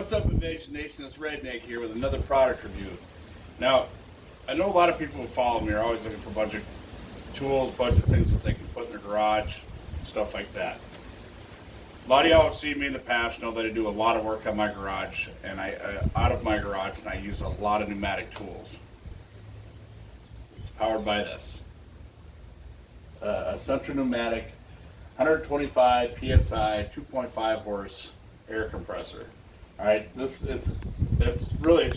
What's up, Invasion Nation? It's Redneck here with another product review. Now, I know a lot of people who follow me are always looking for budget tools, budget things that they can put in their garage, stuff like that. A lot of y'all have seen me in the past, know that I do a lot of work on my garage, and out of my garage, and I use a lot of pneumatic tools. It's powered by this. A Central Pneumatic 125 PSI 2.5 horse air compressor. All right, it's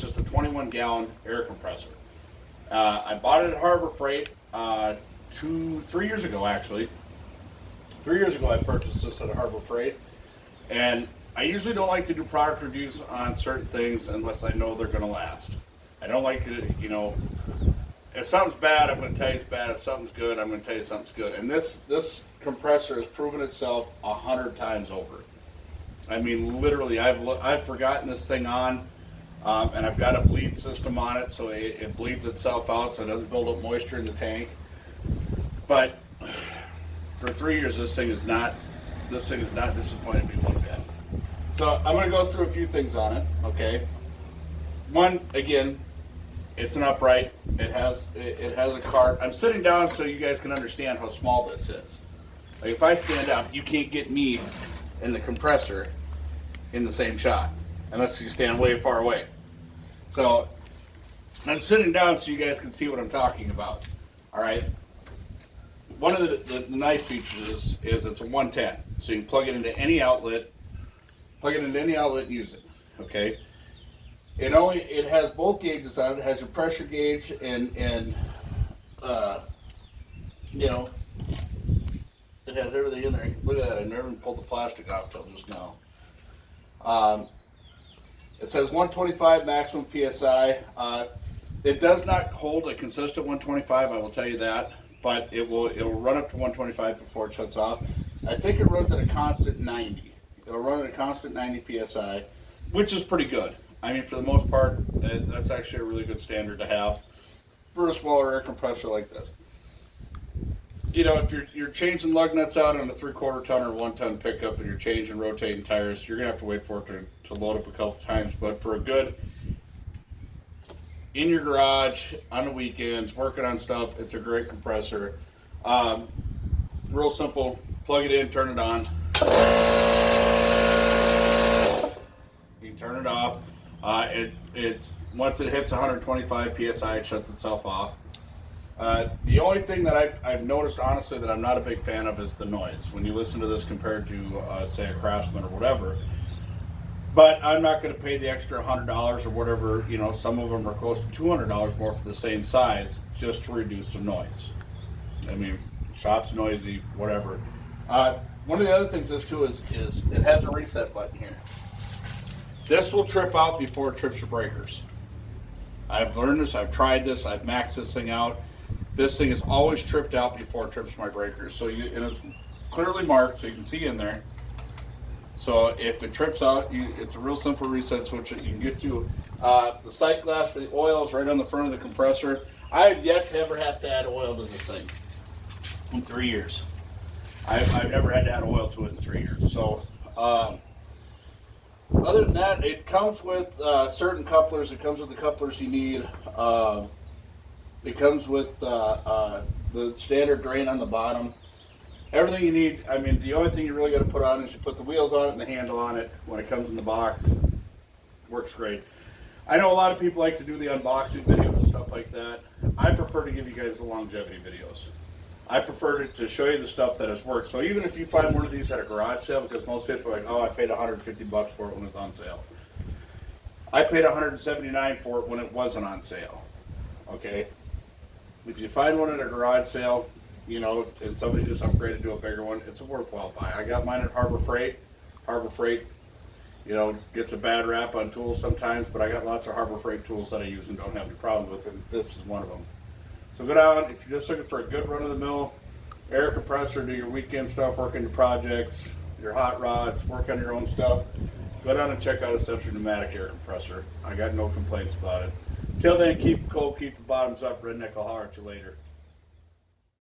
just a 21 gallon air compressor. I bought it at Harbor Freight 3 years ago, actually. 3 years ago I purchased this at Harbor Freight, and I usually don't like to do product reviews on certain things unless I know they're going to last. I don't like to, if something's bad, I'm going to tell you it's bad. If something's good, I'm going to tell you something's good. And this compressor has proven itself 100 times over. I mean, literally, I've forgotten this thing on, and I've got a bleed system on it, so it bleeds itself out, so it doesn't build up moisture in the tank. But for 3 years, this thing is not disappointed me one bit. So I'm going to go through a few things on it. Okay. One, again, it's an upright. It has a cart. I'm sitting down so you guys can understand how small this is. Like if I stand up, you can't get me and the compressor in the same shot unless you stand way far away. So I'm sitting down so you guys can see what I'm talking about. All right. One of the nice features is it's a 110, so you can plug it into any outlet. And use it. Okay. It has both gauges on it. It has your pressure gauge and it has everything in there. Look at that, I never even pulled the plastic off till just now. It says 125 maximum PSI. It does not hold a consistent 125, I will tell you that, but it'll run up to 125 before it shuts off. I think it runs at a constant 90. It'll run at a constant 90 PSI, which is pretty good. I mean, for the most part, that's actually a really good standard to have for a smaller air compressor like this. If you're changing lug nuts out on a 3/4 ton or 1 ton pickup and you're changing rotating tires, you're going to have to wait for it to load up a couple times. But for a good, in your garage, on the weekends, working on stuff, it's a great compressor. Real simple, plug it in, turn it on. You can turn it off. It's once it hits 125 PSI, it shuts itself off. The only thing that I've noticed, honestly, that I'm not a big fan of is the noise when you listen to this compared to, say, a Craftsman or whatever. But I'm not going to pay the extra $100 or whatever. Some of them are close to $200 more for the same size just to reduce some noise. I mean, shop's noisy, whatever. One of the other things is it has a reset button here. This will trip out before it trips your breakers. I've learned this, I've tried this, I've maxed this thing out. This thing is always tripped out before it trips my breakers. So and it's clearly marked so you can see in there. So if it trips out, it's a real simple reset switch that you can get to. The sight glass for the oil is right on the front of the compressor. I have yet to ever have to add oil to this thing in 3 years. I've never had to add oil to it in 3 years. So other than that, it comes with certain couplers. It comes with the couplers you need. It comes with the standard drain on the bottom. Everything you need. I mean, the only thing you really got to put on is you put the wheels on it and the handle on it when it comes in the box. Works great. I know a lot of people like to do the unboxing videos and stuff like that. I prefer to give you guys the longevity videos. I prefer to show you the stuff that has worked. So even if you find one of these at a garage sale, because most people are like, oh, I paid $150 for it when it was on sale. I paid $179 for it when it wasn't on sale. Okay? If you find one at a garage sale, and somebody just upgraded to a bigger one, it's a worthwhile buy. I got mine at Harbor Freight. Harbor Freight, gets a bad rap on tools sometimes, but I got lots of Harbor Freight tools that I use and don't have any problems with, and this is one of them. So go down, if you're just looking for a good run-of-the-mill air compressor, do your weekend stuff, work on your projects, your hot rods, work on your own stuff, go down and check out a Central Pneumatic air compressor. I got no complaints about it. Till then, keep it cold, keep the bottoms up. Redneck will holler at you later.